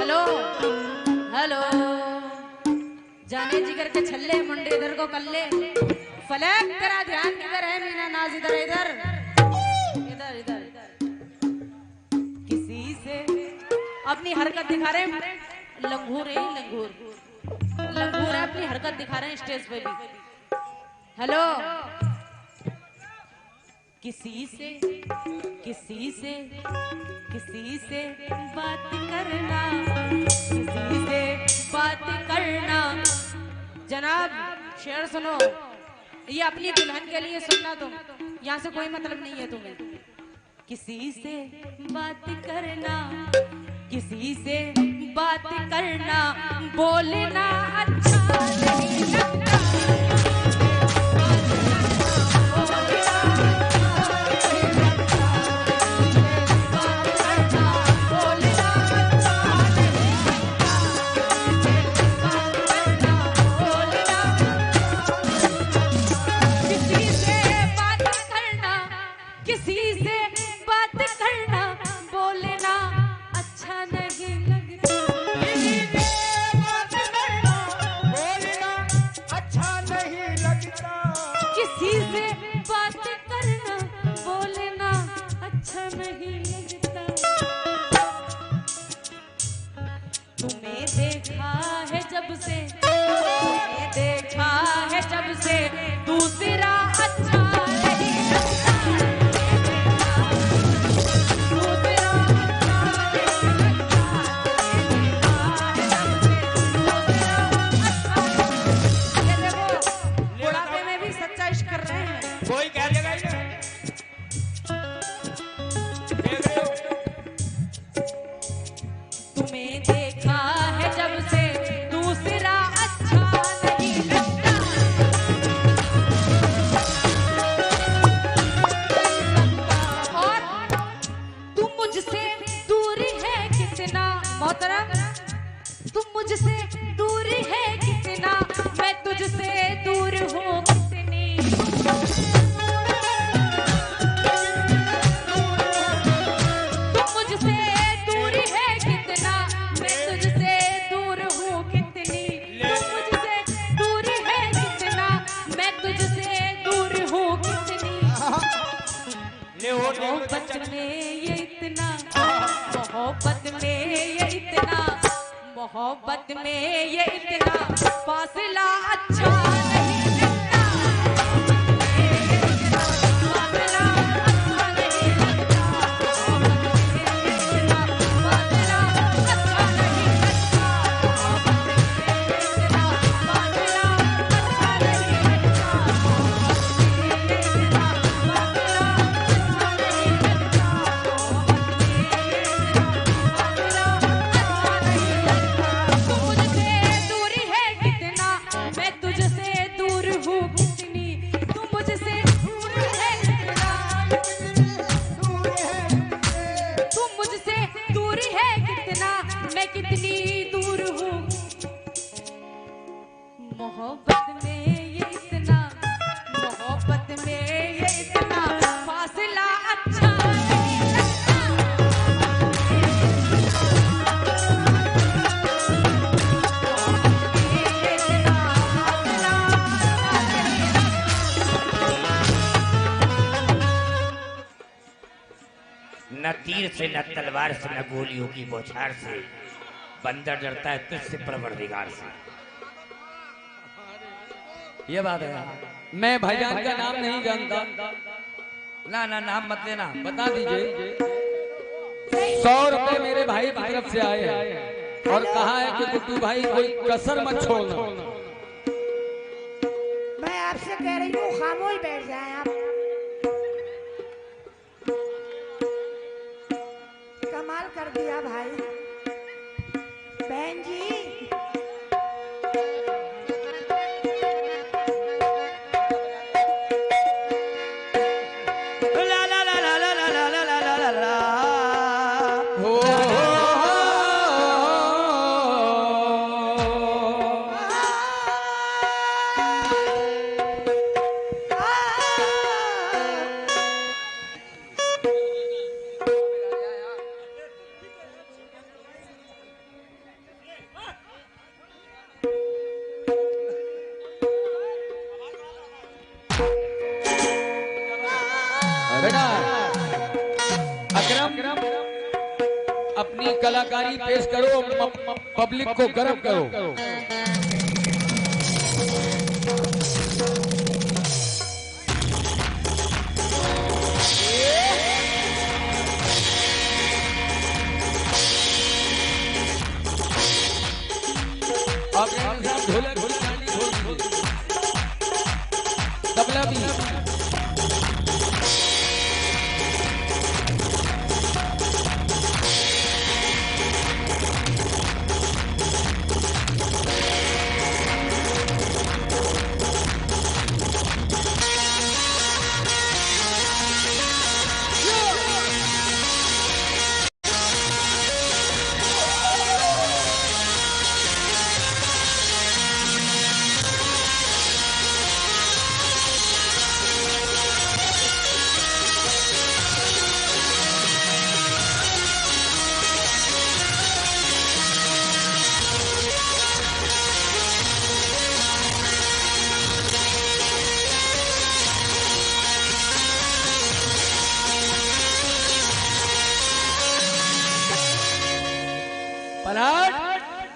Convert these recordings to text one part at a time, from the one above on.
Hello hello जाने जिगर के छल्ले मुंडे इधर को कल्ले फलक तेरा ध्यान किधर है मीना नाज इधर इधर इधर इधर किसी से अपनी हरकत दिखा रहे हैं लंगूर है लंगूर है अपनी हरकत दिखा रहे हैं स्टेज पे भी। हेलो किसी से किसी से किसी से बात करना किसी से बात करना। जनाब शेर सुनो, ये अपनी दुल्हन के लिए सुनना, तुम यहाँ से कोई मतलब नहीं है तुम्हें। किसी से बात करना किसी से बात करना बोलना अच्छा नहीं लगता। तुम्हें देखा है जब से दूसरा अच्छा नहीं लगता। ये देखो बुढ़ापे में भी सच्चा इश्क कर रहे हैं। कोई कह देगा तुम्हें देखा है जब से दूसरा अच्छा नहीं लगता। और तुम मुझसे दूर है कितना मोहतरम, तुम मुझसे दूर है कितना मैं तुझसे दूर हूँ कितनी। तुम मुझसे दूर है कितना मैं तुझसे दूर हूँ कितनी। तुम मुझसे दूर है कितना मैं तुझसे दूर हूँ कितनी। मोहब्बत में ये इतना मोहब्बत में ये इतना मोहब्बत में ये इतना फासला अच्छा नहीं लगता। फासला अच्छा नहीं लगता। फासला अच्छा नहीं लगता। फासला अच्छा नहीं मोहब्बत में ये इतना मोहब्बत में ये इतना फासला अच्छा नहीं लगता। न तीर से न तलवार से न गोलियों की बौछार से बंदर डरता है तुझसे परवरदिगार से। ये बात है। मैं भाईजान का नाम नहीं जानता। ना ना नाम मत लेना। बता दीजिए। 100 रुपए मेरे भाई की तरफ से आए हैं और कहा है कि गुड्डू भाई कोई कसर मत छोड़ना। मैं आपसे कह रही हूँ खामोश बैठ जाएं आप। कमाल कर दिया भाई। बहन जी बेटा अकरम अपनी कलाकारी पेश करो, पब्लिक को गर्व करो। ढोलक तबला भी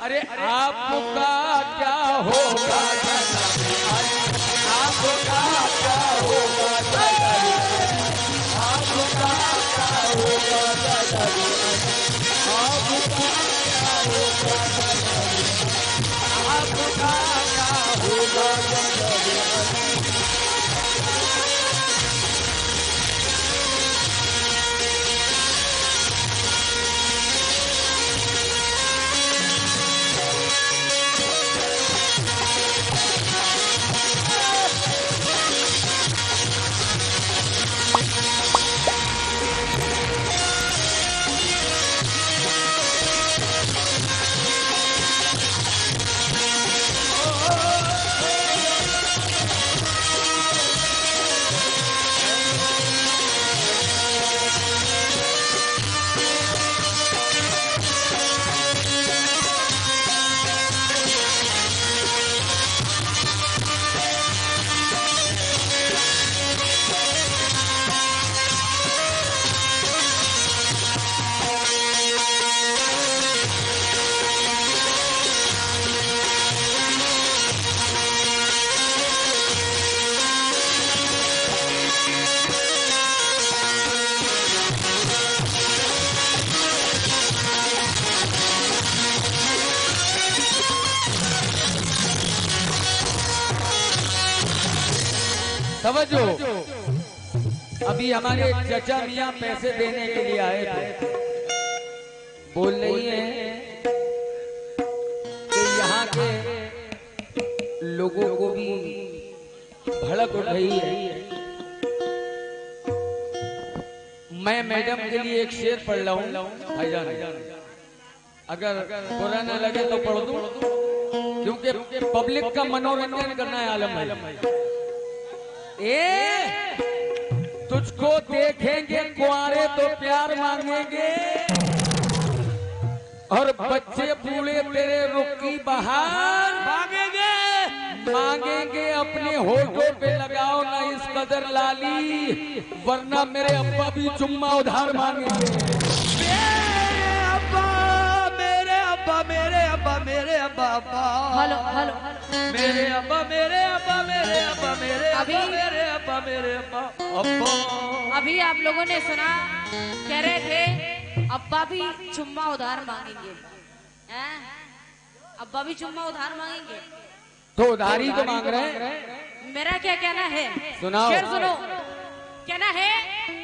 अरे आपका क्या होगा, आपका क्या होगा, आपका क्या होगा, आपका क्या होगा। तवज्जो, अभी हमारे चचा मियाँ पैसे देने के लिए आए थे। बोल रही हैं कि यहाँ के लोगों को भी भड़क उठ रही है। मैं मैडम के लिए एक शेर पढ़ रहा हूँ भाईजान, अगर बुरा ना लगे तो पढ़ दूं, क्योंकि पब्लिक का मनोरंजन करना है आलम भाई। तुझको देखेंगे कुआरे तो प्यार मांगेंगे, और बच्चे बूढ़े तेरे रुख की बहार मांगेंगे अपने होठों पे लगाओ ना इस कदर लाली, वरना मेरे अब्बा भी चुम्मा उधार मांगेंगे। मेरे अब्बा हेलो हेलो मेरे अब्बा मेरे अब्बा मेरे अब्बा मेरे अभी अब्बा। अभी आप लोगों ने सुना, कह रहे थे अब्बा भी चुम्मा उधार मांगेंगे, हैं? अब्बा भी चुम्मा उधार मांगेंगे, तो उधारी तो मांग रहे हैं। मेरा क्या कहना है, सुनाओ। शेर सुनो। कहना है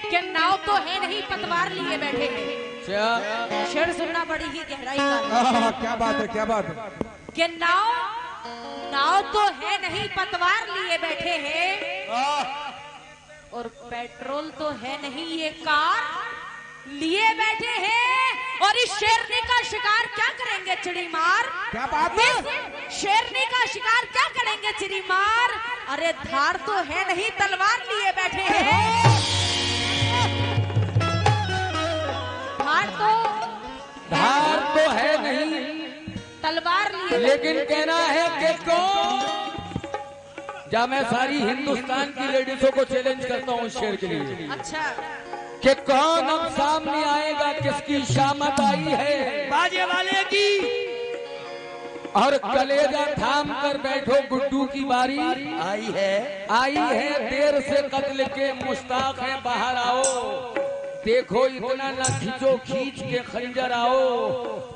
कि नाव तो है नहीं, पतवार लिए बैठे हैं। शेर सुनना बड़ी ही गहराई का। क्या बात है, क्या बात है। कि नाव तो है नहीं, पतवार लिए बैठे हैं, और पेट्रोल तो है नहीं, ये कार लिए बैठे हैं। और इस शेरनी का शिकार क्या करेंगे चिड़ी मार? क्या बात है। शेरनी का शिकार क्या करेंगे चिड़ी मार? अरे धार तो है नहीं, तलवार लिए बैठे हैं। धार तो है नहीं, तलवार लिए, लेकिन कहना है कि कौन जा मैं सारी हिंदुस्तान की लेडीजों को चैलेंज करता हूँ इस शेर के लिए अच्छा कि कौन अब सामने आएगा किसकी शामत आई है बाजे वाले की। और कलेजा थाम कर बैठो गुड्डू की बारी आई है देर से कत्ल के मुश्ताक हैं बाहर आओ देखो इतना ना खींचो खींच के खंजर आओ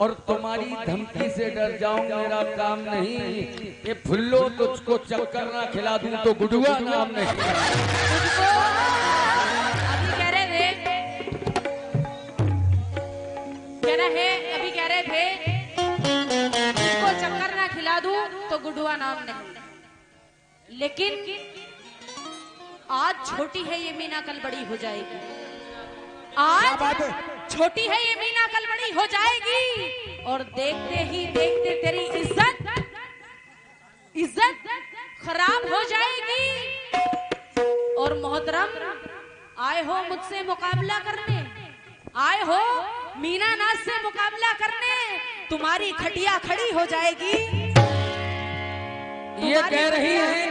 और तुम्हारी धमकी से डर जाऊं मेरा काम नहीं ये फुल्लो तुझको चक्कर ना खिला दूं तो गुडुआ नाम नहीं। तुझको अभी कह रहे थे तुझको चक्कर ना खिला दूं तो गुडुआ नाम नहीं, लेकिन आज छोटी है ये मीना कल बड़ी हो जाएगी। आज छोटी है ये मीना कल बड़ी हो जाएगी और देखते ही देखते तेरी इज्जत खराब हो जाएगी। और मोहतरम आए हो मुझसे मुकाबला करने, आए हो मीना नाज से मुकाबला करने, तुम्हारी खटिया खड़ी हो जाएगी। ये कह रही है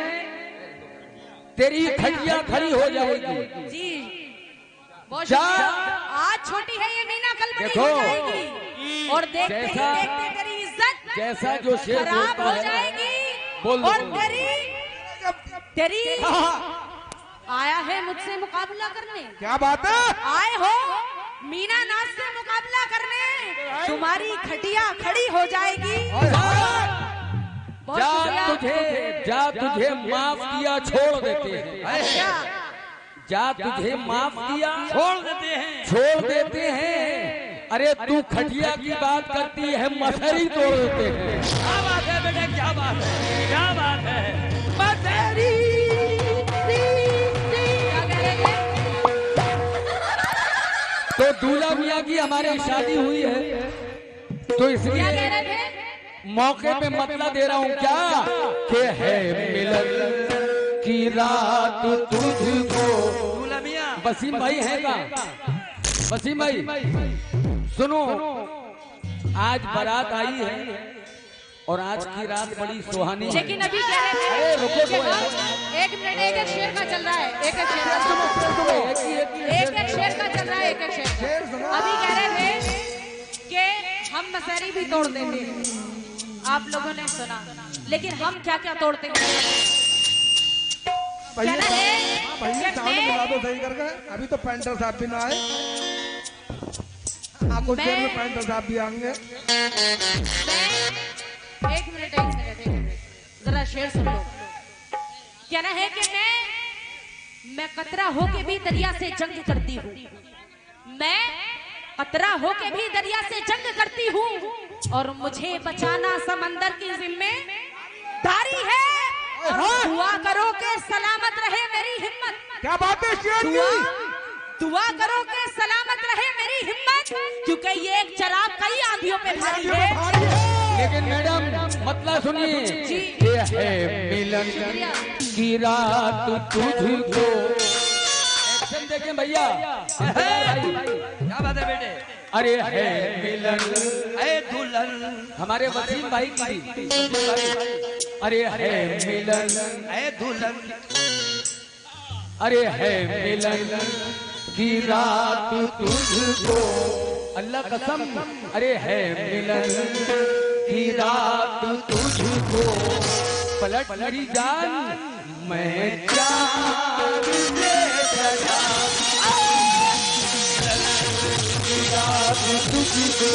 तेरी खटिया खड़ी हो जाएगी जी बहुत शुक्रिया। आज छोटी है ये मीना कल बड़ी हो जाएगी और देखते ही देखते तेरी इज्जत जैसा जो शेर खराब बोलता हो है जाएगी और तेरी आया है मुझसे मुकाबला करने। क्या बात है? आए हो मीना नाज से मुकाबला करने, तुम्हारी खटिया खड़ी हो जाएगी। जा तुझे माफ किया छोड़ देते हैं। अच्छा जा तुझे माफ किया छोड़ देते हैं। अरे तू खटिया की बात करती है मसहरी तोड़ देते हैं। क्या बात है बेटे, क्या बात है, क्या बात है। मसहरी तो दूल्हा मियाँ की हमारे शादी हुई है तो इसलिए मौके पे मतला दे रहा हूँ क्या कि है मिलन की रात तुझको। वसीम भाई है का? वसीम भाई सुनो, आज बारात आई है और आज की रात बड़ी सुहानी है। लेकिन अभी कह रहे थे अरे रुको कि हम एक मिनट एक शेर का चल रहा है, एक शेर का चल रहा है, एक शेर का। अभी कह रहे थे कि हम मसहरी भी तोड़ देंगे, आप लोगों ने सुना, लेकिन हम क्या क्या तोड़ते हैं। भैया साउंड मिला दो सही करके। अभी तो पेंटर साहब भी ना आए, कुछ देर में पेंटर साहब भी आएंगे। एक मिनट जरा शेर सुन लो। कहना है कि मैं कतरा होके भी दरिया से जंग करती हूँ, मैं कतरा होके भी दरिया से जंग करती हूँ और मुझे बचाना समंदर की जिम्मेदारी है। और दुआ करो कि सलामत रहे मेरी हिम्मत। क्या बात है शेर जी? दुआ करो कि सलामत रहे मेरी हिम्मत, क्योंकि ये एक चराग कई आंधियों पे भारी है। लेकिन मैडम मतलब सुनिए, ये है मिलन की रात तुझको। एक्शन देखें भैया, क्या बात है बेटे। अरे है मिलन अरे दुल्हन हमारे वसीम भाई की। अरे है मिलन अरे दुल्हन, अरे है मिलन की रात तुझको। अल्लाह कसम, अरे है मिलन की रात तुझको। पलट मेरी जान मैं चाँद से सजा रात तुझको।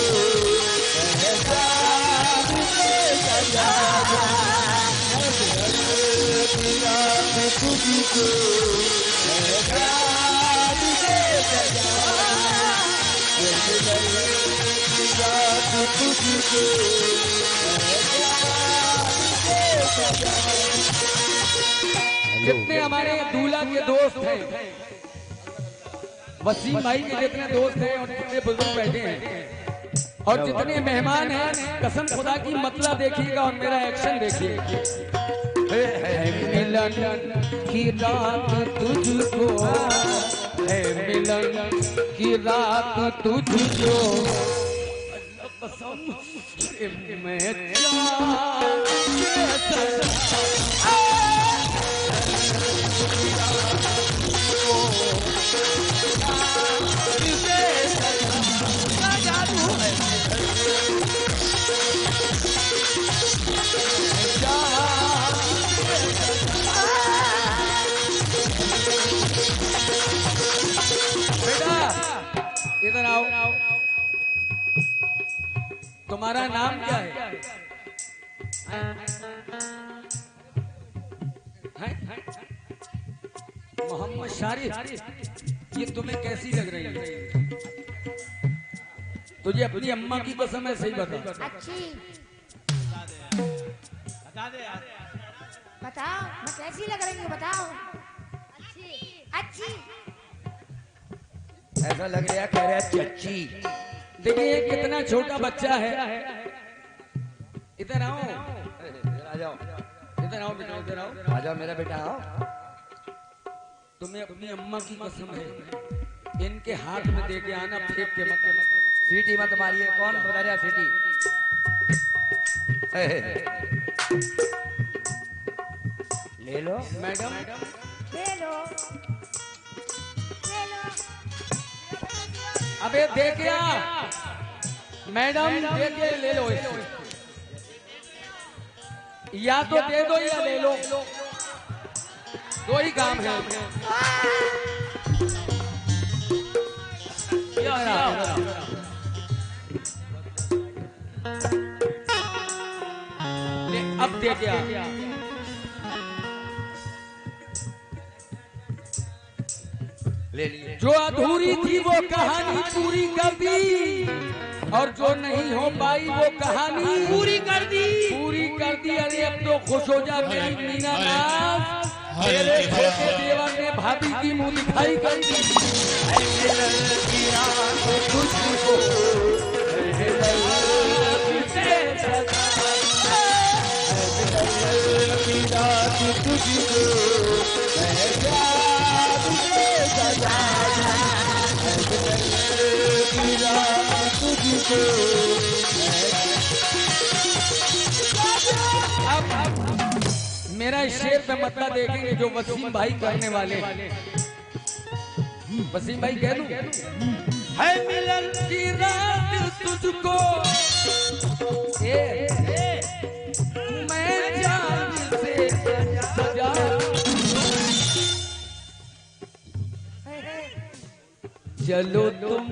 जितने हमारे दूल्हा के दोस्त हैं, वसीम भाई के जितने दोस्त हैं और जितने बुजुर्ग बैठे हैं और जितने मेहमान हैं, कसम खुदा की मतला देखिएगा और मेरा एक्शन देखिएगा। मिलन की रात तुझको, है मिलन की रात तुझको। कसम मैं इधर आओ। तुम्हारा नाम क्या है? मोहम्मद शारिफ। ये तुम्हें कैसी लग रही है? तुझे अपनी अम्मा की कसम है, सही बता। अच्छी बताओ, मैं कैसी लग रही हूँ बताओ। अच्छी अच्छी ऐसा लग रहा है, कह रहा है चच्ची। देखिए ये कितना छोटा बच्चा है। इधर आओ, आ जाओ, इधर आओ बेटा, इधर आओ। आ जाओ मेरा बेटा, आओ। तुम्हें अपनी अम्मा की कसम है, इनके हाथ में दे के आना, फेंक के मत। सीटी मत मारिए। कौन बता रहा सीटी? ले लो मैडम। ले लो ले लो। अबे दे के आ मैडम, दे के ले लो इसे। या तो दे दो या ले लो, दो ही काम है। ले, अब दे के आ। ले लिए। जो अधूरी थी वो कहानी पूरी कर दी, और जो नहीं हो पाई वो कहानी पूरी कर दी। अरे अब तो खुश हो जा मेरी मीना नाज, तेरे छोटे देवर ने भाभी की मुंह दिखाई कर दी। मेरा शेर पे मतलब देखेंगे जो वसीम भाई करने वाले हैं। वसीम भाई कह दूं? है मिलन की रात तुझको मैं जान से सजा। चलो तुम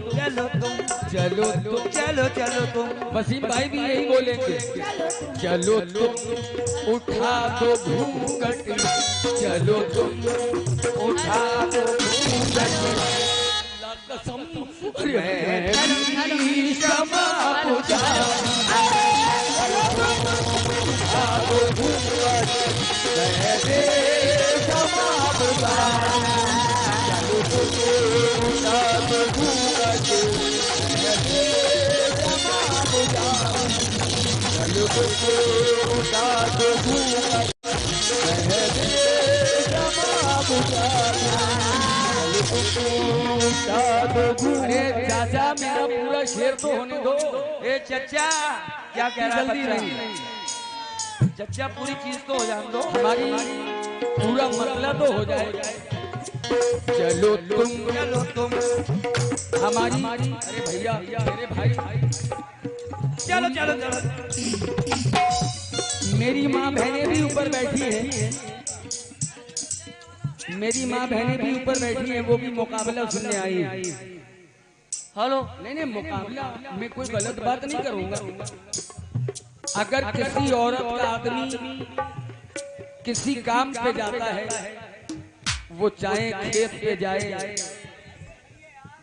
वसीम भाई भी यही बोलेंगे। चलो तुम उठा दो घूंघट, चलो तुम उठा दो घूंघट। कसम मेरी क्षमा बुझा, उठा दो घूंघट, मेरे क्षमा बुझा। चलो तुम उठा दो घूंघट, मेरे क्षमा बुझा। चलो तुम उठा दो घूंघट, मेरे क्षमा बुझा। अरे चाचा मेरा पूरा शेर तो होने दो। ए चचा, क्या कह रहा है बच्चा? चचा पूरी चीज तो हो जाने दो। हमारी पूरा मसला तो हो जाएगा। चलो तुम हमारी, अरे भैया मेरे भाई, चलो मेरी माँ बहनें भी ऊपर बैठी हैं, मेरी माँ बहनें भी ऊपर बैठी हैं, वो भी मुकाबला सुनने आई है। हेलो। नहीं मुकाबला में कोई गलत बात नहीं करूंगा। अगर किसी औरत का आदमी किसी काम पे जाता है, वो चाहे खेत पे जाए।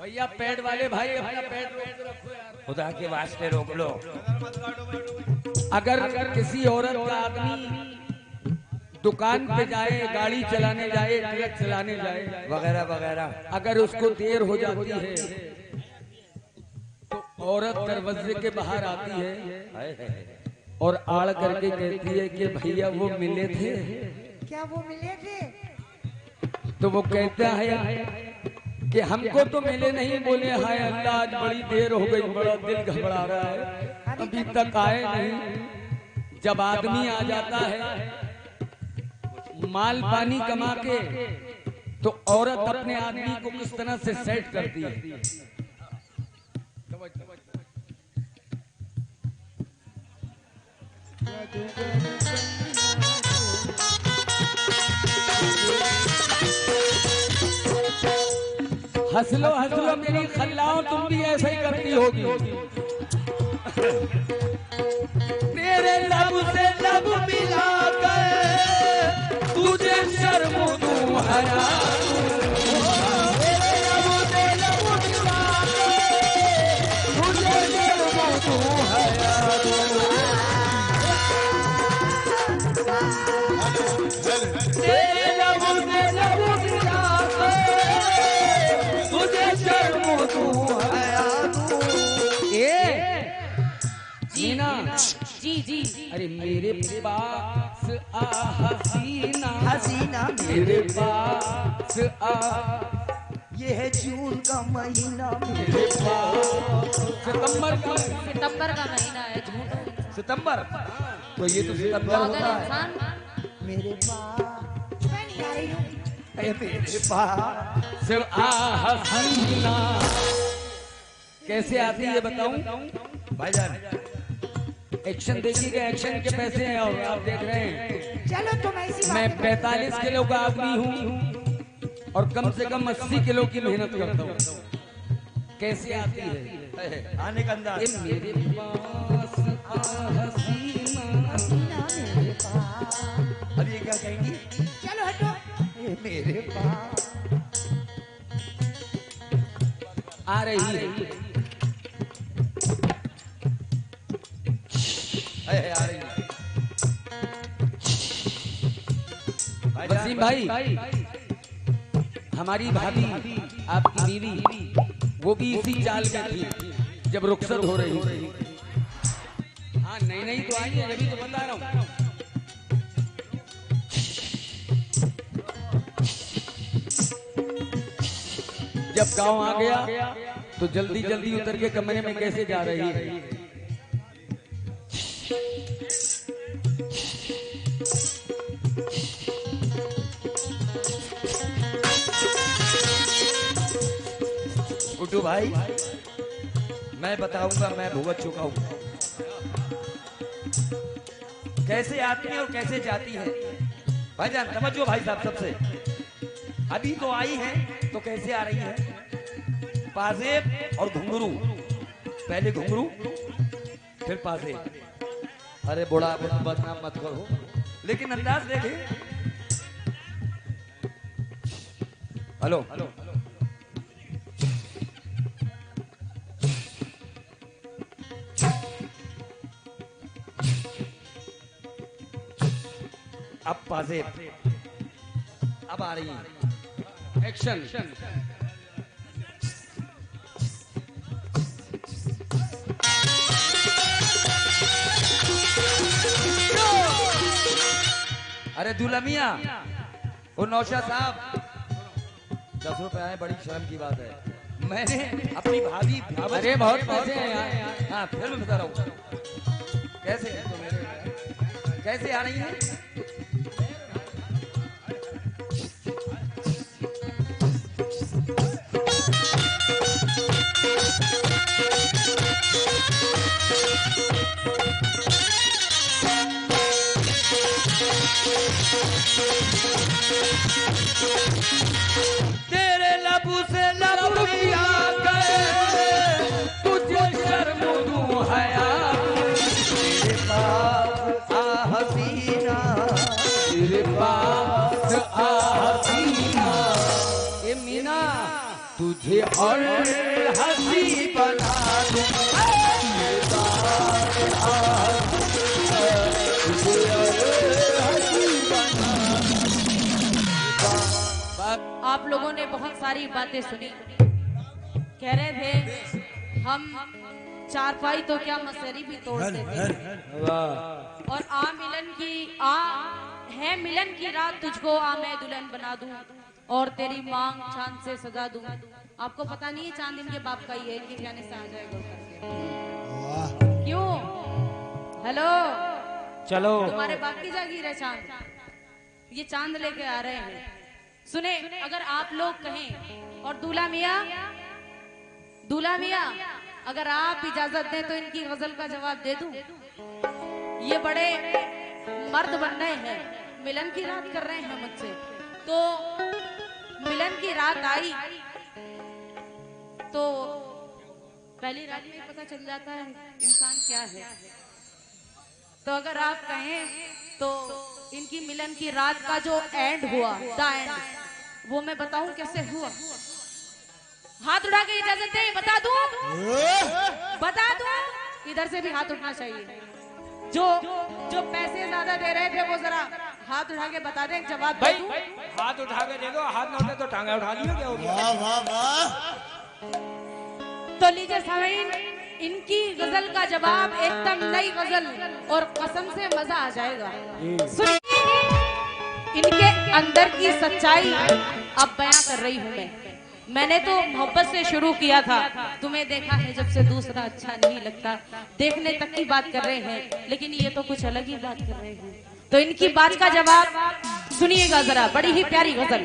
भैया पैड वाले भाई अपना पैड रखो यार, खुदा के वास्ते रोक लो। अगर किसी औरत का आदमी दुकान पे जाए, गाड़ी चलाने जाए, ट्रक चलाने जाए वगैरह वगैरह, अगर उसको देर हो जाती है तो औरत दरवाजे के बाहर आती है और आड़ करके कहती है कि भैया वो मिले थे। क्या वो मिले थे? तो वो कहता है कि हमको तो मिले नहीं। बोले हाय अल्लाह, आज बड़ी देर हो गई, बड़ा दिल घबरा रहा है, अभी तक आए नहीं। जब आदमी आ जाता है, माल पानी कमा के तो औरत अपने आदमी को किस तरह से सेट करती है। हंस लो मेरी खल्लाओ, तुम भी ऐसा ही करती होगी। तेरे लब से लब मिला कर तुझे शर्म दूं हया दूं, तेरे लब से लब मिला कर तुझे शर्म दूं हया दूं, तेरे लब से लब मिला कर तुझे शर्म दूं हया दूं। मीना जी जी। अरे मेरे पास आ हसीना, हसीना मेरे पास आ, ये है जून का महीना, मेरे पास सितंबर का महीना है, झूठ। सितंबर, तो ये तो सितंबर पागल होता है। इंसान। मेरे पास मैं नहीं आ रही हूँ। मेरे पास सिर्फ आ हसीना। कैसे आती है बताऊं भाईजान? एक्शन देखिएगा, एक्शन के पैसे हैं और आप देख रहे हैं। चलो तुम ऐसी मैं बात 45 किलो का आदमी हूँ और कम से कम 80 किलो की मेहनत करता हूँ। कैसे आती है आने का अंदाज। ये मेरे पास आ हसीना, हसीना मेरे पास, अब ये क्या कहेंगी? चलो हटो। ये मेरे पास आ रही है। आ रही है। वसीम भाई, हमारी भाभी आपकी बीवी वो भी इसी चाल में थी जब रुखसत हो रही थी। हाँ नहीं तो आई है, अभी तो बता रहा हूँ। जब गांव आ गया तो जल्दी जल्दी उतर के कमरे में कैसे जा रही है। गुड्डू भाई, मैं बताऊंगा, मैं भुगत चुका हूं कैसे आती है और कैसे जाती है। भाईजान समझो भाई साहब, सबसे अभी तो आई है तो कैसे आ रही है? पाजेब और घुंघरू, पहले घुंघरू फिर पाजेब। अरे बुढ़ा बदनाम मत करो, लेकिन अंदाज देखे। हेलो हेलो, अब पाजेब, अब आ रही है एक्शन। अरे दुलमिया, वो नौशाद साहब 10 रुपए आए, बड़ी शर्म की बात है। मैंने अपनी भाभी, अरे बहुत पैसे हैं यार। हाँ फिर मैं बता रहा हूँ कैसे है तो मेरे, कैसे आ रही है। तेरे लबू से लब मिला कर तुझे शर्म दूं हया, तेरे पास आ हसीना, तेरे पास आ हसीना। ए मीना तुझे और हंसी बना दूं, तेरे पास आ हसीना, तुझे और हंसी बना। आप लोगों ने बहुत सारी बातें सुनी। कह रहे थे हम चारपाई तो क्या मसरी भी तोड़ देते, और आ मिलन की आ है मिलन की रात, तुझको आ मैं दुल्हन बना दूं और तेरी मांग चांद से सजा दूं। आपको पता नहीं है चांद इनके बाप का ही है, इनके कहने से आ जाएगा। क्यों? हेलो, चलो तुम्हारे बाप की जागीर है चांद। ये चांद लेके आ रहे हैं। सुने, अगर आप लोग कहें और दूल्हा मियाँ अगर आप इजाजत दें तो इनकी गजल का जवाब दे दूं। ये बड़े मर्द बन रहे हैं, मिलन की रात कर रहे हैं मुझसे, तो मिलन की रात आई तो पहली रात में पता चल जाता है इंसान क्या है। तो अगर आप कहें तो इनकी मिलन की रात का जो एंड हुआ, द एंड, वो मैं बताऊं कैसे हुआ। हाथ उठा के इजाजत दे, बता दूं? इधर से भी हाथ उठना चाहिए। जो पैसे ज्यादा दे रहे थे वो जरा हाथ उठा के बता दें, जवाब दे दूं? हाथ उठा के दे दो, हाथ न उठे तो टांगा उठा लियो। क्या हो गया? वाह वाह वाह। तो लीजिए सामीन, इनकी गजल का जवाब एकदम नई गजल और कसम से मजा आ जाएगा। सुनिए, इनके अंदर की सच्चाई अब बयां कर रही हूँ मैंने तो मोहब्बत से शुरू किया था, तुम्हें देखा है जब से दूसरा अच्छा नहीं लगता। देखने तक की बात कर रहे हैं, लेकिन ये तो कुछ अलग ही बात कर रहे हैं। तो इनकी बात का जवाब सुनिएगा जरा, बड़ी ही प्यारी गजल।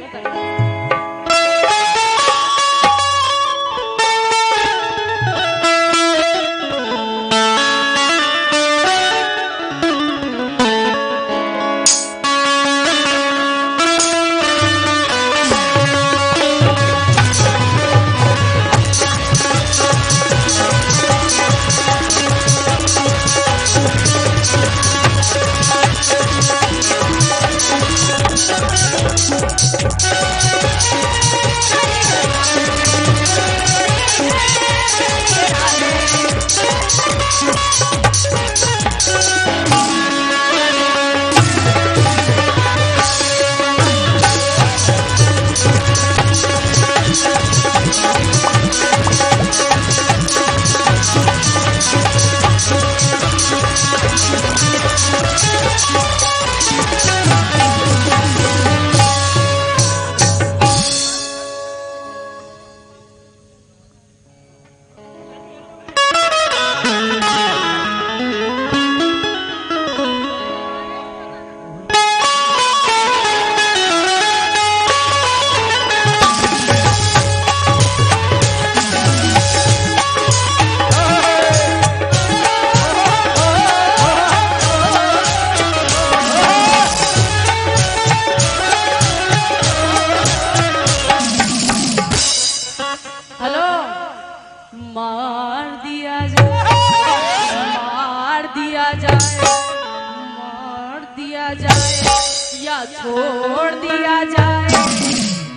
छोड़ दिया जाए,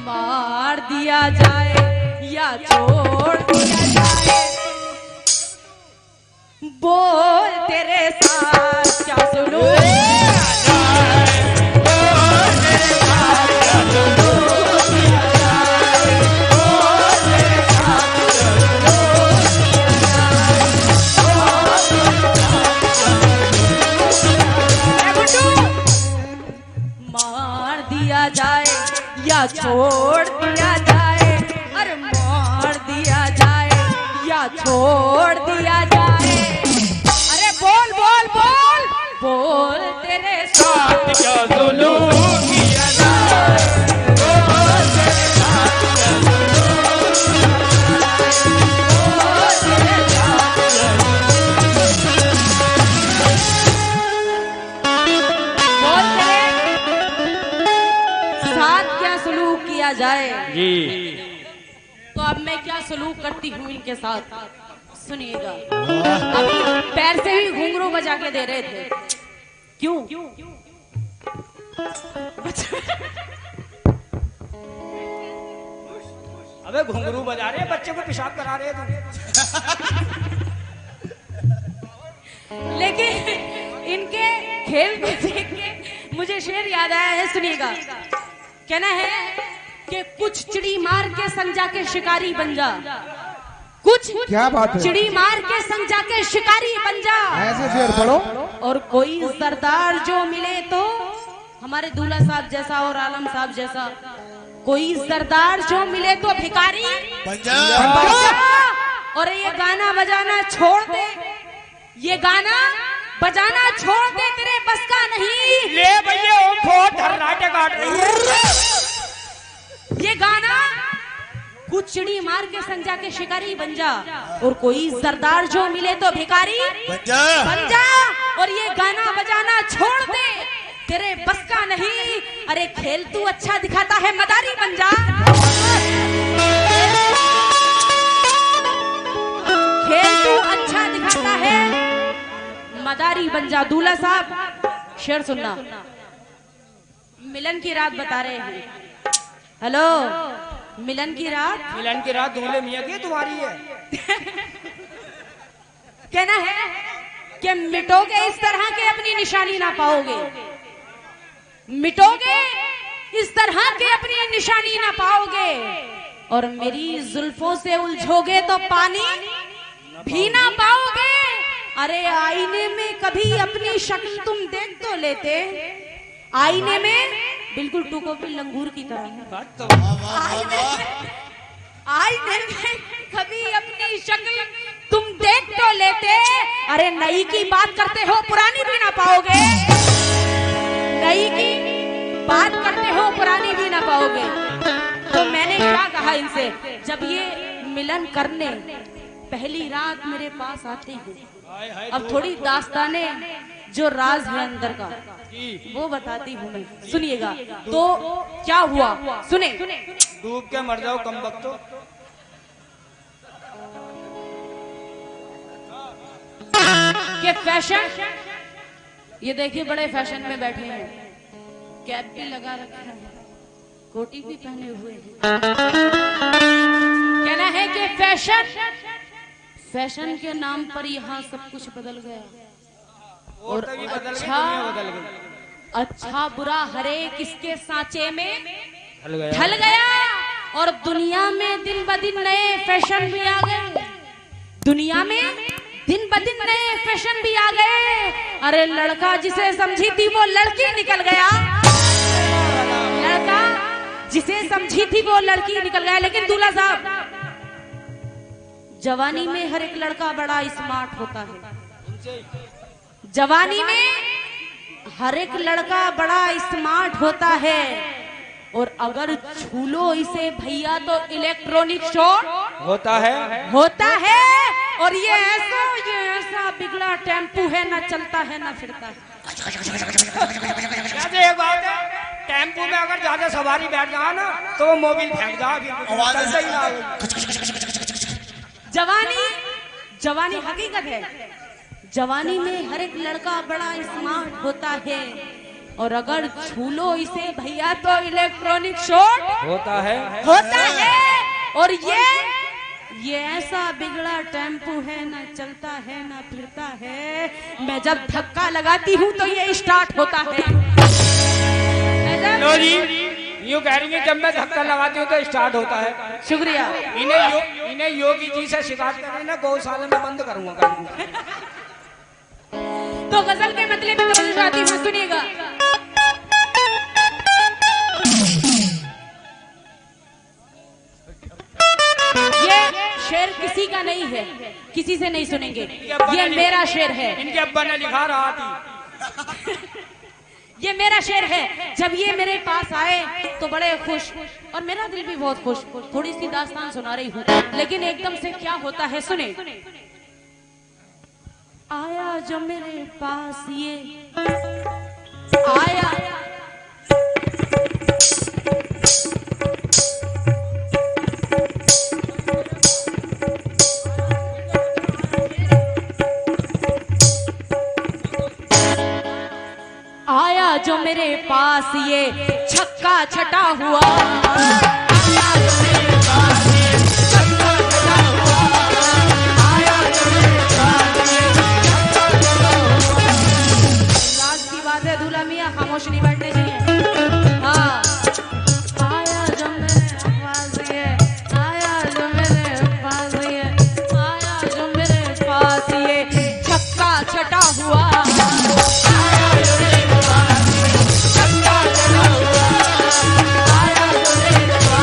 मार दिया जाए या छोड़ दिया जाए, बोल तेरे साथ क्या सुनूं, या छोड़ दिया जाए, अरे मार दिया जाए या छोड़ दिया जाए, अरे बोल बोल बोल बोल तेरे साथ क्या जुल्म किया जाए, बोल तेरे साथ क्या जुल्म किया जाए जी। तो अब मैं क्या सलूक करती हूँ इनके साथ, सुनिएगा। अभी पैर से ही घुंघरू बजा के दे रहे थे, क्यों? अबे घुंघरू बजा रहे, बच्चे को पेशाब करा रहे तुम। लेकिन इनके खेल को देख के मुझे शेर याद आया है, सुनिएगा। कहना है कि कुछ चिड़ी मार के संग जाके शिकारी बन जा, कुछ क्या बात है, चिड़ी मार के संग जाके शिकारी बन जा, ऐसे शेर पढ़ो। और कोई सरदार जो मिले तो हमारे दूल्हा साहब जैसा और आलम साहब जैसा, कोई सरदार जो मिले तो भिखारी बन जा। और ये गाना बजाना छोड़ दे, ये गाना बजाना छोड़ दे, तेरे बस का नहीं। ले भैया, ओ फोन धर नाटे गाड़ी काट रही है। ये गाना कुचड़ी मार के संजा के शिकारी बन जा, और कोई सरदार जो मिले तो भिखारी बन जा। और ये गाना बजाना छोड़ दे, तेरे बस का नहीं। अरे खेल तू अच्छा दिखाता है, मदारी बन जा। खेल तू अच्छा दिखाता है, मदारी बन जा। दूल्हा साहब शेर सुनना। मिलन की रात बता रहे हैं। हेलो, मिलन की रात दूल्हे मियां की तुम्हारी है। कहना है कि मिटोगे इस तरह के अपनी निशानी ना पाओगे, मिटोगे इस तरह के अपनी निशानी ना पाओगे, और मेरी जुल्फों से उलझोगे तो पानी भी ना पाओगे। अरे आईने में कभी अपनी शक्ल तुम देख तो लेते, आईने में बिल्कुल टू कॉपी लंगूर की तरह। आईने में कभी अपनी शक्ल तुम देख तो लेते। अरे नई की बात करते हो, पुरानी भी ना पाओगे। नई की बात करते हो, पुरानी भी ना पाओगे। तो मैंने क्या कहा इनसे, जब ये मिलन करने पहली रात मेरे पास आते हैं, अब थोड़ी दास्ताने जो राज है अंदर का वो बताती हूँ मैं, सुनिएगा। तो क्या हुआ सुने। डूब के मर जाओ कम वक्तो। कि फैशन, ये देखिए बड़े फैशन में बैठे हैं, कैप भी लगा रखा है, कोटी भी पहने हुए हैं। कहना है कि फैशन के नाम पर यहाँ सब कुछ बदल गया, और अच्छा बुरा हरेक इसके सांचे में ढल गया। और दुनिया में दिन ब दिन नए फैशन भी आ गए, दुनिया में दिन ब दिन नए फैशन भी आ गए। अरे लड़का जिसे समझी थी वो लड़की निकल गया, लड़का जिसे समझी थी वो लड़की निकल गया। लेकिन दूल्हा साहब, जवानी में हर एक लड़का बड़ा स्मार्ट होता है, जवानी में हर एक लड़का बड़ा स्मार्ट होता है, और अगर छू लो इसे भैया तो इलेक्ट्रॉनिक शॉक होता है। और ये ऐसा बिगड़ा टेम्पू है, ना चलता है ना फिरता है। एक बात है, टेम्पू में अगर ज्यादा सवारी बैठ जाए ना तो वो मोबिल फेंक जाए। जवानी हकीकत है, जवानी में हर एक लड़का बड़ा स्मार्ट होता है, और अगर छू लो इसे भैया तो इलेक्ट्रॉनिक शॉक होता है। और ये ऐसा बिगड़ा टेम्पू है, ना चलता है ना फिरता है। मैं जब धक्का लगाती हूँ तो ये स्टार्ट होता है। लो जी, यूँ कह रही है जब मैं धक्का लगाती हूँ तो स्टार्ट होता है। शुक्रिया। इन्हें योगी जी से शिकायत करनी ना, गौशाला में बंद करूंगा। तो गजल के मतलब में तो आती हूँ, सुनिएगा। ये शेर किसी का नहीं है, किसी से नहीं सुनेंगे, ये मेरा शेर है। इनके अब्बा ने लिखा रहा थी। ये मेरा शेर है। जब ये मेरे पास आए तो बड़े खुश, और मेरा दिल भी बहुत खुश। थोड़ी सी दास्तान सुना रही हूँ, लेकिन एकदम से क्या होता है सुने। आया जो मेरे पास ये आया, आया जो मेरे पास ये छक्का छटा हुआ, आया जो मेरे पास ये छक्का छटा हुआ, आया जो मेरे पास ये छक्का छटा हुआ। लाज की बात है, दूल्हा मियां खामोश नहीं बैठने चाहिए। हाँ, आया जो मेरे पास ये, आया जो मेरे पास ये, आया जो मेरे पास ये छक्का छटा हुआ, आया जो मेरे पास ये छक्का छटा हुआ, आया जो मेरे पास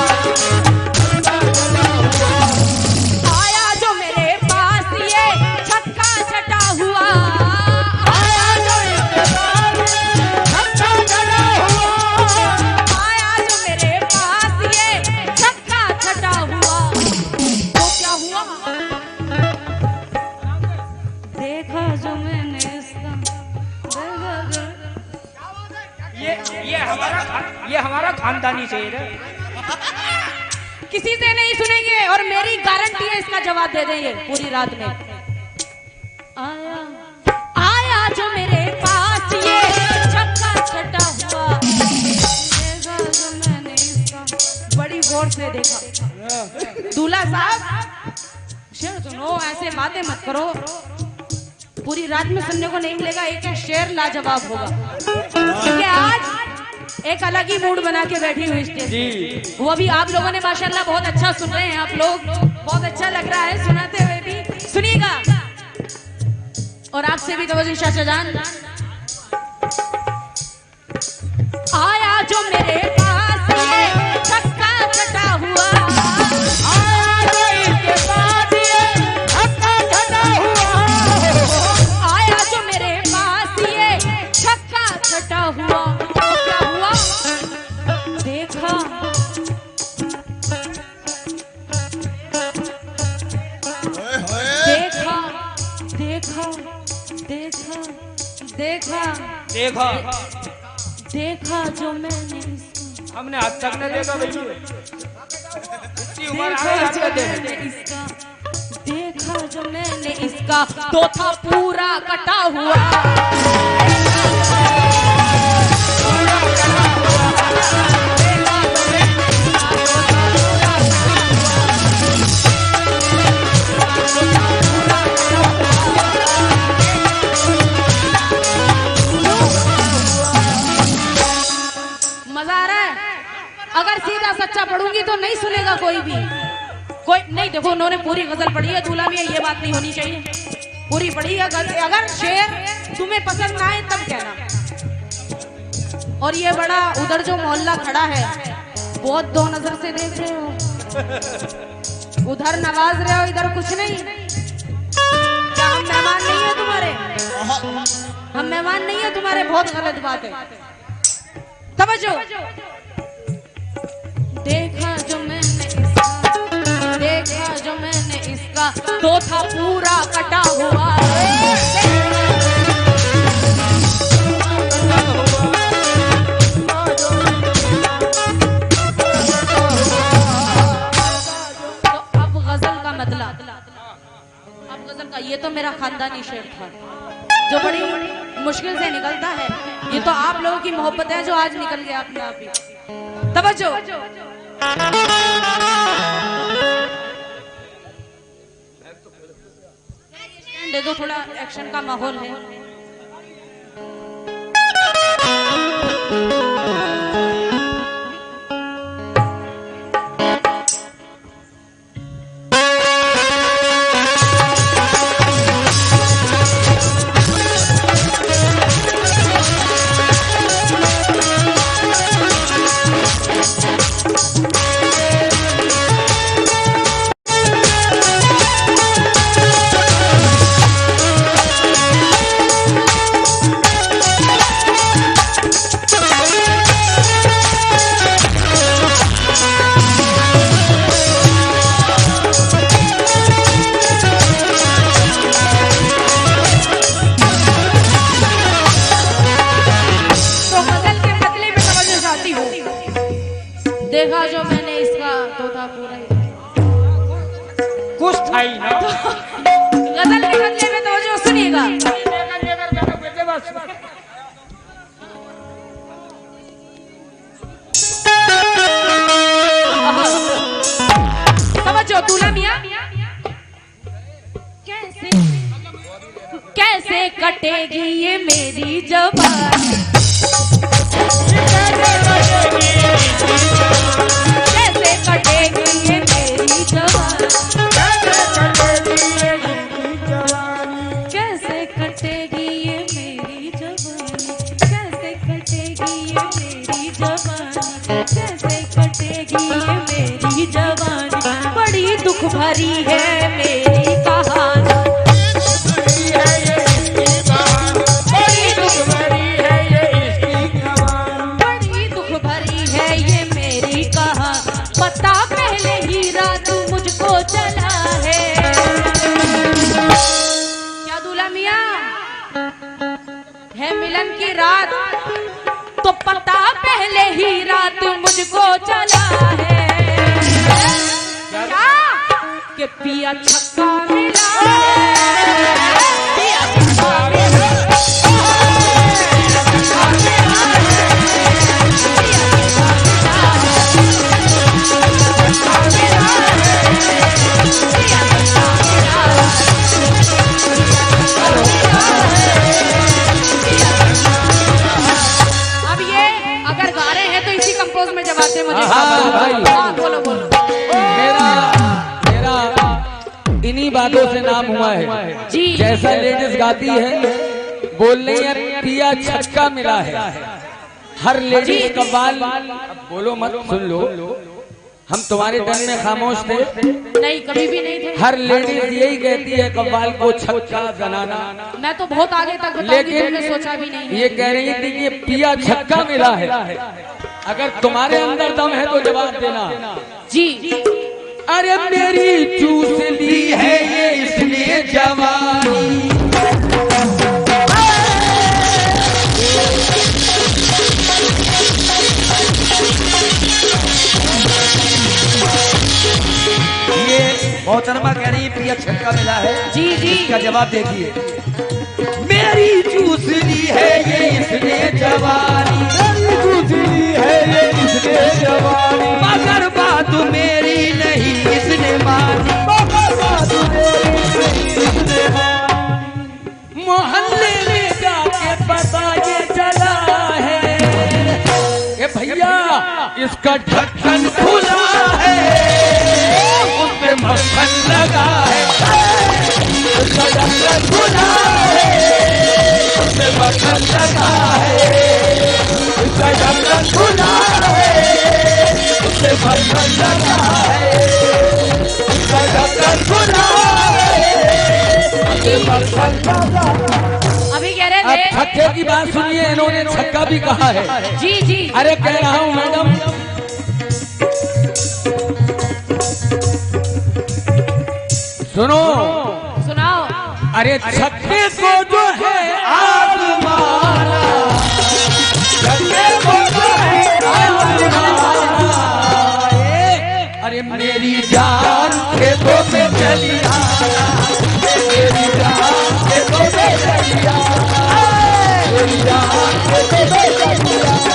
ये हमारा खानदानी शेर है। किसी से नहीं सुनेंगे और मेरी गारंटी है इसका जवाब दे देंगे पूरी रात में। आया आया जो मेरे पास ये छक्का छटा हुआ, देखा जो मैंने इसका, बड़ी गौर से देखा। दूल्हा साहब शेर सुनो, ऐसे बातें मत करो, पूरी रात में सुनने को नहीं मिलेगा। एक एक शेर लाजवाब होगा, क्योंकि आज एक अलग ही मूड बना के बैठी हुई स्टेज, वो भी आप लोगों ने माशाल्लाह बहुत अच्छा सुन रहे हैं। आप लोग बहुत अच्छा लग रहा है सुनाते हुए भी, सुनिएगा। और आपसे भी तवज्जो शाहजान। आया जो मेरे पास ये छक्का छटा हुआ, आया जो इसके पास ये छक्का छटा हुआ, आया जो मेरे पास ये छक्का छटा हुआ, क्या हुआ देखा, देखा देखा देखा देखा देखा देखा जो मैंने इसका, हमने आज तक न देखा भैया, इतनी उम्र आ देखा गई जो मैंने इसका, देखा जो मैंने इसका, तो था पूरा कटा हुआ। मजा आ रहा है? अगर सीधा सच्चा पढ़ूंगी तो नहीं सुनेगा कोई भी, कोई नहीं। देखो उन्होंने पूरी गजल पढ़ी है दूल्हा में, ये बात नहीं होनी चाहिए, पूरी पढ़ी है गजल। अगर शेर तुम्हें पसंद ना आए तब कहना। और ये बड़ा उधर जो मोहल्ला खड़ा है बहुत दो नजर से देख रहे हो, उधर नवाज रहे हो, इधर कुछ नहीं। क्या हम मेहमान नहीं है तुम्हारे? हम मेहमान नहीं है तुम्हारे, बहुत गलत बात है। तवज्जो। देखा जो मैंने इसका, देखा जो मैंने इसका, तो था पूरा कटा हुआ। तो अब गजल का मतलब, अब गजल का, ये तो मेरा खानदानी शेर था जो बड़ी मुश्किल से निकलता है। ये तो आप लोगों की मोहब्बत है जो आज निकल गया अपने आप ही। तवज्जो। दे दो, थोड़ा एक्शन का माहौल है। देखा जो मैंने इसका, तो था पूरा कुछ था ही ना। गजल के बदले में तो जो सुनिएगा। समझो दूल्हा मियां, कैसे कैसे कटेगी ये मेरी जवानी, कैसे कटेगी ये मेरी जवानी, कैसे कटेगी ये मेरी जवानी, कैसे कटेगी ये मेरी जवानी, कैसे कटेगी ये मेरी जवानी, बड़ी दुख भरी है मेरी कहानी, बड़ी दुख भरी है ये मेरी कहानी, पता पहले ही रात मुझको चला है। क्या दूल्हा मियां है मिलन की रात तो पता पहले ही रात मुझको चला है क्या कि पिया छक्का मिला है, पिया छक्का मिला है। अब ये अगर गा रहे हैं तो इसी कंपोज में जवाब दे मुझे। भाई। बोलो बोलो। मेरा इन्हीं बातों से नाम हुआ है जी। जैसा लेडीज गाती है बोल रही है पिया छक्का मिला है, हर लेडीज का बाल। बोलो मत, सुन लो, हम तुम्हारे टन में खामोश थे नहीं, कभी भी नहीं थे। हर लेडीज यही कहती है कव्वाल को छक्का जनाना, मैं तो बहुत आगे तक बताऊंगी, लेकिन तुमने सोचा भी नहीं है। ये कह रही थी कि पिया छक्का मिला है। अगर तुम्हारे अंदर दम है तो जवाब देना। जी अरे मेरी चूस ली है ये इसने जवानी, ये मोहतरमा कह रही है पिया छक्का मिला है। जी जी। इसका जवाब देखिए, मेरी चूस ली है ये इसने जवानी, मेरी चूस ली है ये इसने जवानी, मगर बात मेरी नहीं इसने मानी, मगर बात मेरी नहीं इसने मानी। मोहल्ले में जाके पता ये चला है ये भैया इसका ढक्कन खुला है, उसमें मक्खन लगा है, उसका ढक्कन खुला है, उसमें मक्खन लगा है, उसका ढक्कन खुला है, उसमें मक्खन लगा है, उसका ढक्कन खुला है, उसमें मक्खन लगा है। अभी कह रहे अब थे। छक्के की बात सुनिए, इन्होंने छक्का भी कहा है। जी जी। अरे कह रहा हूँ मैडम, सुनो, सुनाओ। अरे छक्के को जो है आजमाना, छक्के को जो है आजमाना, अरे मेरी जान खेतों में चली आना, मेरी जान खेतों में चली आना, मेरी जान खेतों में चली आना,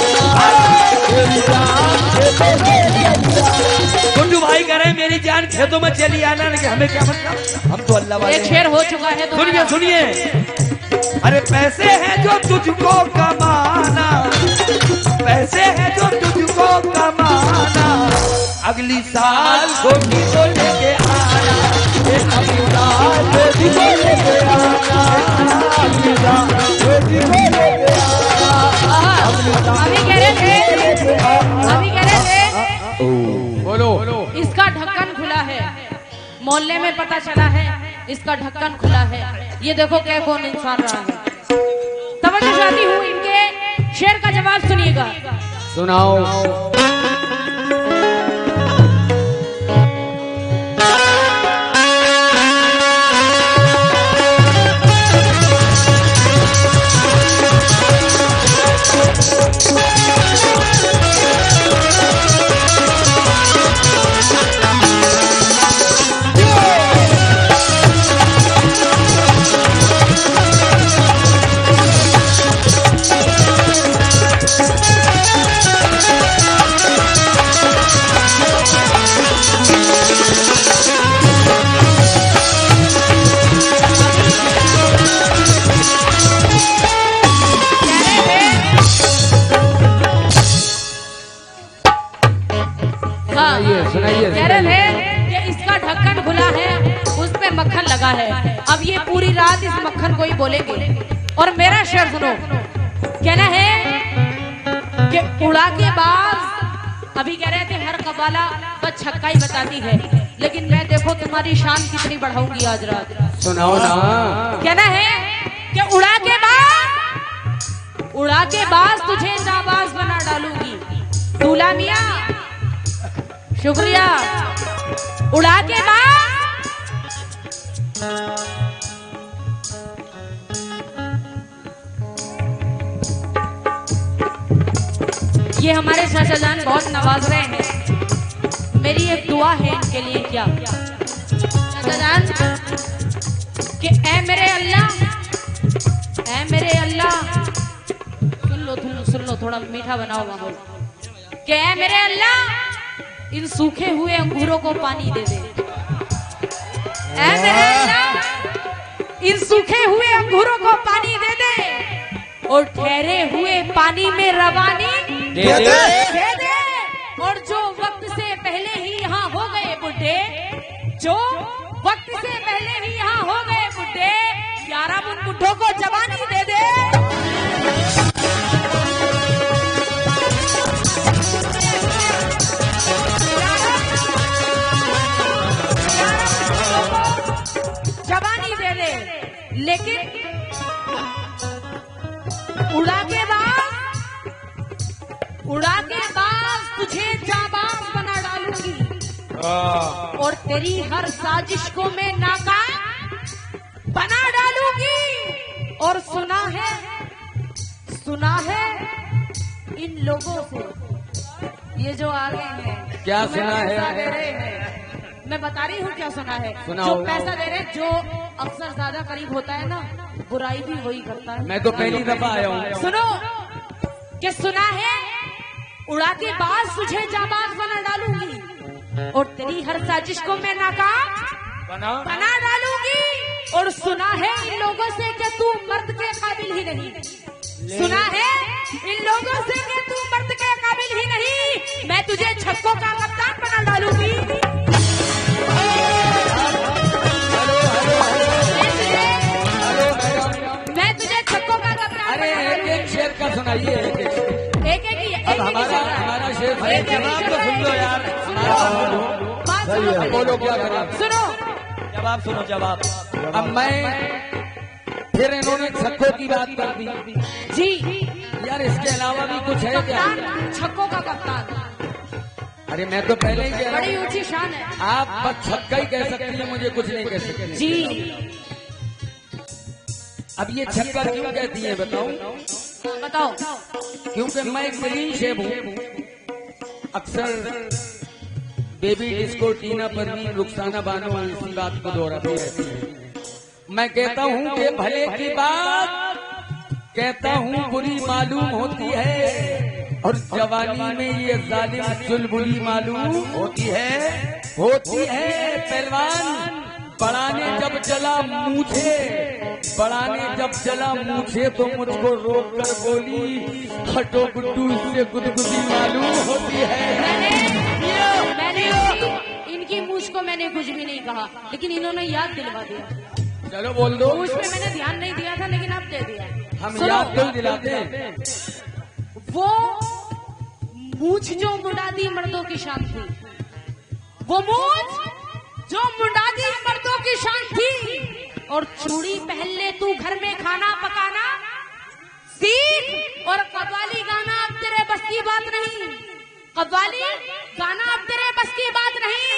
मेरी जान खेतों में चली आना। गुड्डू भाई कह रहे हैं मेरी जान खेतों में चली आना, लेकिन हमें क्या मतलब, हम तो अल्लाह वाले एक शेर हो चुका है तो सुनिए सुनिए, अरे पैसे हैं जो तुझको कमाना, पैसे हैं जो तुझको कमाना, अगली साल छोटी को लेके आना, अगली साल छोटी को लेके आना, अगली साल छोटी को लेके आना, अगली साल अभी कह रहे थे, अभी कह रहे थे बोलो, इसका ढक्कन खुला है, मोहल्ले में पता चला है इसका ढक्कन खुला है। ये देखो क्या कौन इंसान रहा है। तवज्जो चाहती हूँ, इनके शेर का जवाब सुनिएगा। सुनाओ। कह रहे थे कि इसका ढक्कन खुला है, उस पे मक्खन लगा है। अब ये पूरी रात इस मक्खन को ही बोलेंगे। और मेरा शेर सुनो, कहना है कि उड़ा के बाज, अभी कह रहे थे हर कबाला बस छक्का ही बताती है, लेकिन मैं देखो तुम्हारी शान कितनी बढ़ाऊंगी आज रात। सुनाओ ना। कहना है कि उड़ा के बाज तुझे जाबाज बना डालूंगी। दूल्हा मियां शुक्रिया। उड़ा के बाद ये हमारे चाचा जान बहुत नवाज रहे हैं। मेरी एक दुआ है इनके लिए। क्या चाचा जान कि ऐ मेरे अल्लाह, ऐ मेरे अल्लाह, सुन लो थोड़ा मीठा बनाओ माहौल। कि ऐ मेरे अल्लाह इन सूखे हुए अंगूरों को पानी दे दे। ऐ मेरे अल्लाह इन सूखे हुए अंगूरों को पानी दे दे और ठहरे हुए पानी में रवानी दे दे। और जो वक्त से पहले ही यहाँ हो गए बुढ़े, जो वक्त से पहले ही यहाँ हो गए बुढ़े, 11 उन बुढ़ों को जवानी दे दे। जवानी दे दे, लेकिन उड़ा के बाद तुझे जाबाज बना डालूंगी और तेरी हर साजिश को मैं नाकाम बना डालूंगी। और सुना है इन लोगों से, ये जो आ रहे हैं क्या तुम्हें सुना पैसा है? दे रहे हैं। मैं बता रही हूँ क्या सुना है। सुना जो होगा। पैसा दे रहे, जो अक्सर ज्यादा करीब होता है ना, बुराई भी वही करता है। मैं तो पहली दफा आया हूँ। सुनो कि सुना है उड़ा के बाद तुझे जाबाज बना डालूंगी और तेरी हर साजिश को मैं नाकाम बना डालूंगी। और सुना है इन लोगों से कि तू मर्द के काबिल ही नहीं। सुना है इन लोगों से कि तू मर्द के काबिल ही नहीं। मैं तुझे छक्कों का कप्तान बना डालूंगी। मैं तुझे छक्कों का कप्तान। अरे एक शेर का सुनाइए। एक हमारा शेर जवाब तो सुन लो यार। बात सुनो, बोलो क्या करें। सुनो जवाब सुनो जवाब। अब मैं फिर इन्होंने छक्कों की बात कर दी। जी, यार इसके अलावा भी कुछ है क्या? कप्तान, छक्कों का कप्तान, अरे मैं तो पहले ही कह रहा बड़ी हूँ, ऊंची शान है। आप बस छक्का ही कह सकती हैं, मुझे कुछ नहीं कह सकती। जी अब ये छक्का क्यों कहती है बताऊं? बताओ। क्योंकि मैं क्लीन शेव हूँ। अक्सर बेबी डिस्को, टीना परवीन, रुखसाना बानो इसी बात को दोहराती रहती है। मैं कहता हूँ कि भले की बात कहता हूँ बुरी मालूम होती है और जवानी में ये जालिम चुलबुली मालूम होती है पहलवान। बढ़ाने जब चला मुझे तो मुझको रोक कर बोली, हटो गुड्डू इससे गुदगुदी मालूम होती है। मैंने इनकी मूछ को मैंने कुछ भी नहीं कहा, लेकिन इन्होंने याद दिलवा दिया। चलो बोल दो। मूछ पे मैंने ध्यान नहीं दिया था, लेकिन अब दे दिया। हम सुनो, याद तो दिलाते हैं। वो मूछ जो मुंडादी मर्दों की शान थी, वो मूछ जो मुंडादी मर्दों की शान थी। और चूड़ी पहन ले तू घर में खाना पकाना सीख। और कव्वाली गाना अब तेरे बस की बात नहीं। कव्वाली गाना अब तेरे बस की बात नहीं।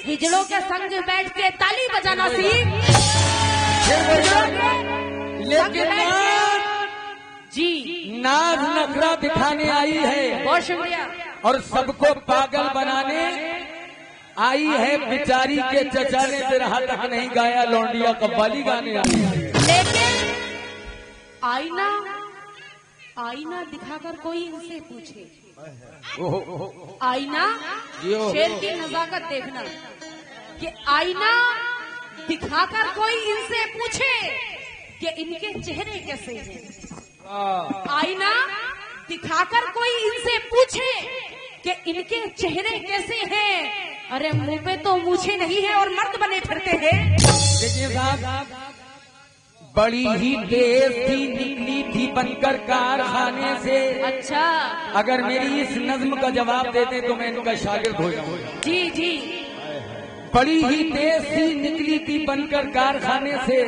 हिजड़ों के संग बैठ के ताली बजाना सीख। लेकिन जी नाज नखरा दिखाने आई है बहुत शुक्रिया। और सबको पागल बनाने आई है। बेचारी के चचा ने तेरा हाथ नहीं गाया, लौंडिया कव्वाली गाने आई है। लेकिन आईना दिखाकर कोई इनसे पूछे, आईना शेर की नजाकत देखना, कि आईना दिखाकर कोई इनसे पूछे कि इनके चेहरे कैसे हैं। आईना दिखाकर कोई इनसे पूछे कि इनके चेहरे कैसे हैं। अरे मुंह पे तो मूछें नहीं है और मर्द बने फिरते हैं। देखिए साहब, बड़ी ही तेज थी, निकली थी बनकर कारखाने से। अच्छा, अगर मेरी इस नज्म का जवाब देते तो मैं इनका शागिर्द हो जाऊंगा। जी जी। बड़ी ही तेज थी, निकली थी बनकर कारखाने से,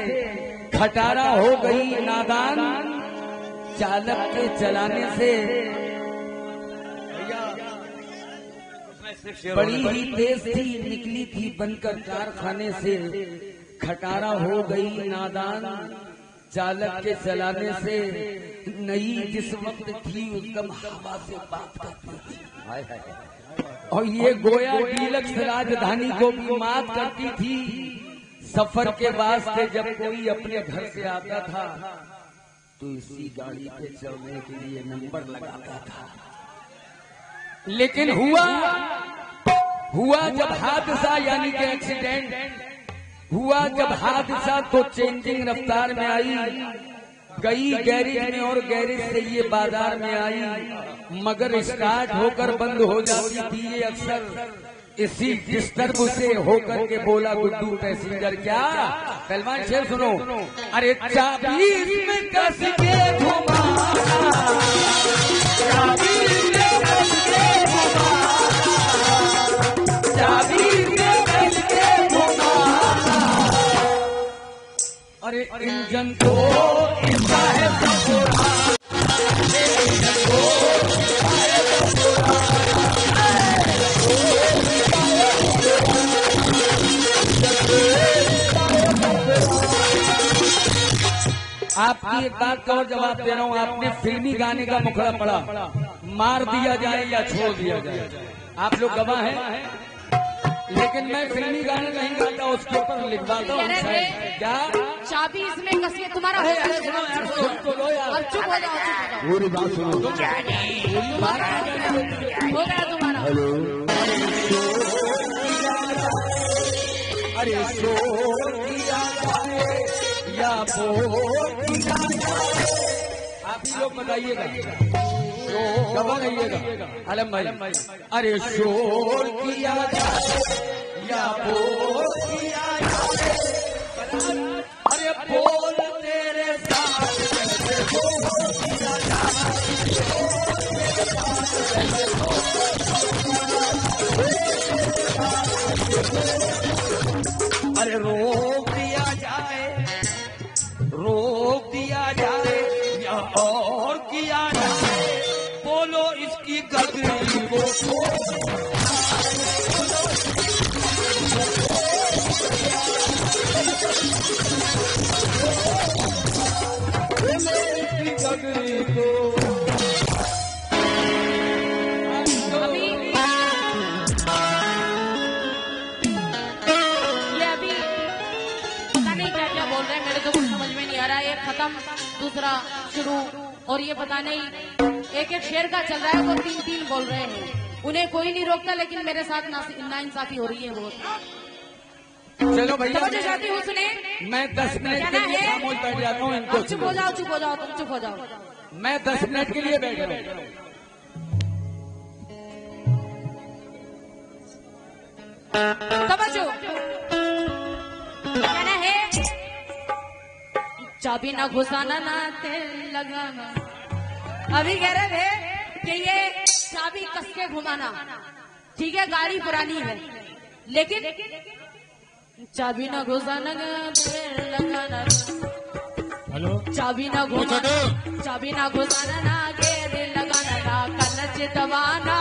खटारा हो गई नादान चालक के चलाने से। बड़ी ही तेज थी, निकली थी बनकर कारखाने से, खटारा हो गई नादान चालक के चलाने से नई जिस वक्त थी एकदम हवा से बात करती थी। और ये गोया डीलक्स राजधानी को भी मात करती थी। सफर के वास्ते जब कोई अपने घर से आता था तो इसी गाड़ी पे चलने के लिए नंबर लगाता था। लेकिन हुआ जब हादसा यानी कि एक्सीडेंट हुआ, जब हादसा तो चेंजिंग रफ्तार में आई, गई गैरेज में और गैरेज से ये बाजार में आई, मगर स्टार्ट होकर बंद हो जाती थी ये अक्सर। इसी डिस्टर्ब से होकर के बोला गुड्डू पैसेंजर, क्या पहलवान शेर सुनो, अरे चाबी में कस के घुमाना, चाबी में कस के घुमाना, चाबी में कस के घुमाना, अरे इंजन को इसका है सपोरा, इंजन को आपकी एक बात का और जवाब दे रहा हूँ। आपने फिल्मी गाने का मुखड़ा पड़ा, मार दिया जाए या छोड़ दिया जाए, आप लोग गवाह हैं। लेकिन मैं फिल्मी गाने नहीं गाता, उसके ऊपर लिखवाता हूँ। क्या चाबी इसमें कस के तुम्हारा हो यार सुनो यार, चुप हो जाओ, पूरी बात सुनो। हो गया तुम्हारा। अरे शोर किया जाए या बोल किया जाए, आप ही लोग बताइएगा, गवा रहिएगा आलम भाई। अरे शोर किया जाए या बोल किया जाए, अरे बोल तेरे साथ कैसे बोल किया जाए, अरे रोक दिया जाए, रोक दिया जाए या और किया जाए, बोलो इसकी गगरी को गगरी को। एक खत्म दूसरा शुरू, और ये पता नहीं एक एक शेर का चल रहा है, वो तीन तीन बोल रहे हैं, उन्हें कोई नहीं रोकता, लेकिन मेरे साथ नाइंसाफी हो रही है बहुत। चलो भैया समझ जाती हूँ, सुने मैं 10 मिनट के लिए खामोश बैठ जाता हूँ। इनको चुप हो जाओ, चुप हो जाओ, तुम चुप हो जाओ। मैं 10 मिनट के लिए बैठ रहा हूँ। समझो कहना है, चाबी ना घुसाना ना तेल लगाना। अभी कह रहे थे कि ये चाबी कस के घुमाना, ठीक है गाड़ी पुरानी है, लेकिन चाबी ना घुसाना ना तेल लगाना, हेलो चाबी ना घुसाना, चाबी ना घुसाना ना गेर लगाना ना कलच दबाना।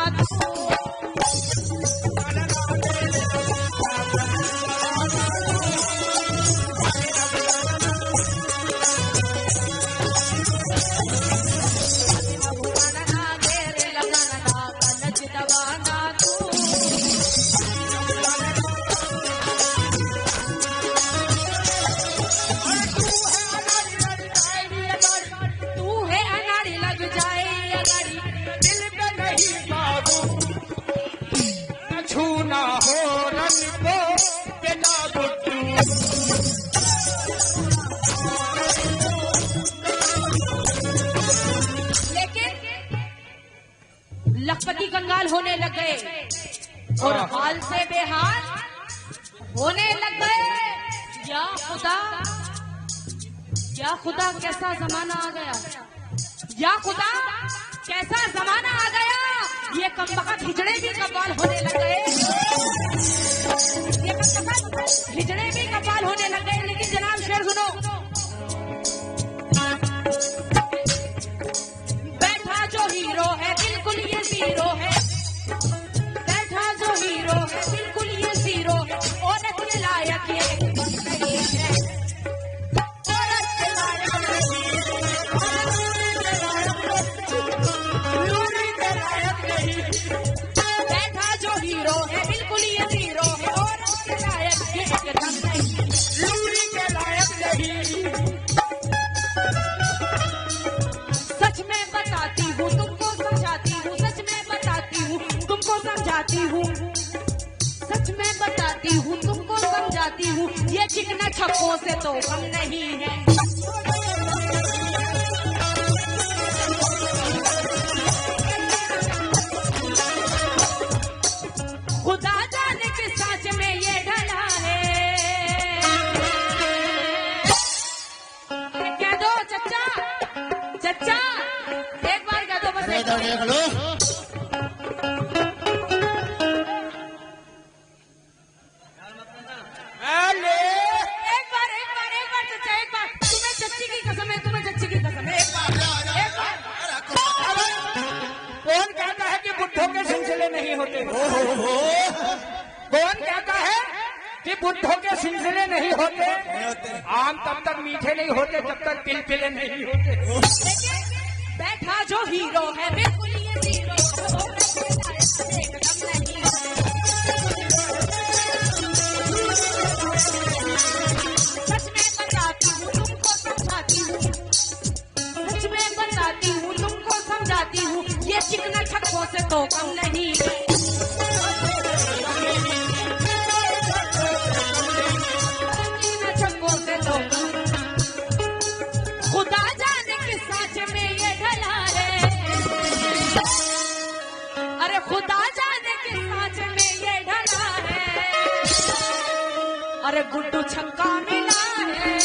लखपति कंगाल होने लग गए और हाल से बेहाल होने लग गए। या खुदा, या खुदा कैसा जमाना आ गया, या खुदा कैसा जमाना आ गया, ये कमबख्त हिजड़े भी कव्वाल होने लग गए, ये कमबख्त हिजड़े भी कव्वाल होने लग गए। लेकिन जनाब शेर सुनो, बैठा जो हीरो है बिल्कुल ये जीरो है, बैठा जो हीरो है बिल्कुल ये जीरो है, औरत के लायक ये नहीं है, औरत के लायक हूँ, ये चिकना छक्कों से तो कम नहीं है। खुदा जाने किस सांच में ये ढला है। कह दो चचा, चचा एक बार कह दो, बस एक बार। देख लो चचा, एक बार तुम्हें चच्ची की कसम है, तुम्हें चच्ची की कसम है, एक बार। कौन कहता है कि बुद्धों के सिलसिले नहीं होते? कौन कहता है कि बुद्धों के सिलसिले नहीं होते? आम तब तक मीठे नहीं होते जब तक पिलपिले नहीं होते। बैठा जो हीरो है बिल्कुल ये हीरो सच में बताती हूँ तुमको समझाती हूँ, सच में बताती हूँ तुमको समझाती हूँ, ये चिकना छक्कों से तो कम नहीं। चिकना छक्कों से तो कम। खुदा जाने किस सांच में ये ढला है। अरे खुदा जाने किस सांच में ये ढला है। अरे गुड्डू छक्का मिला है।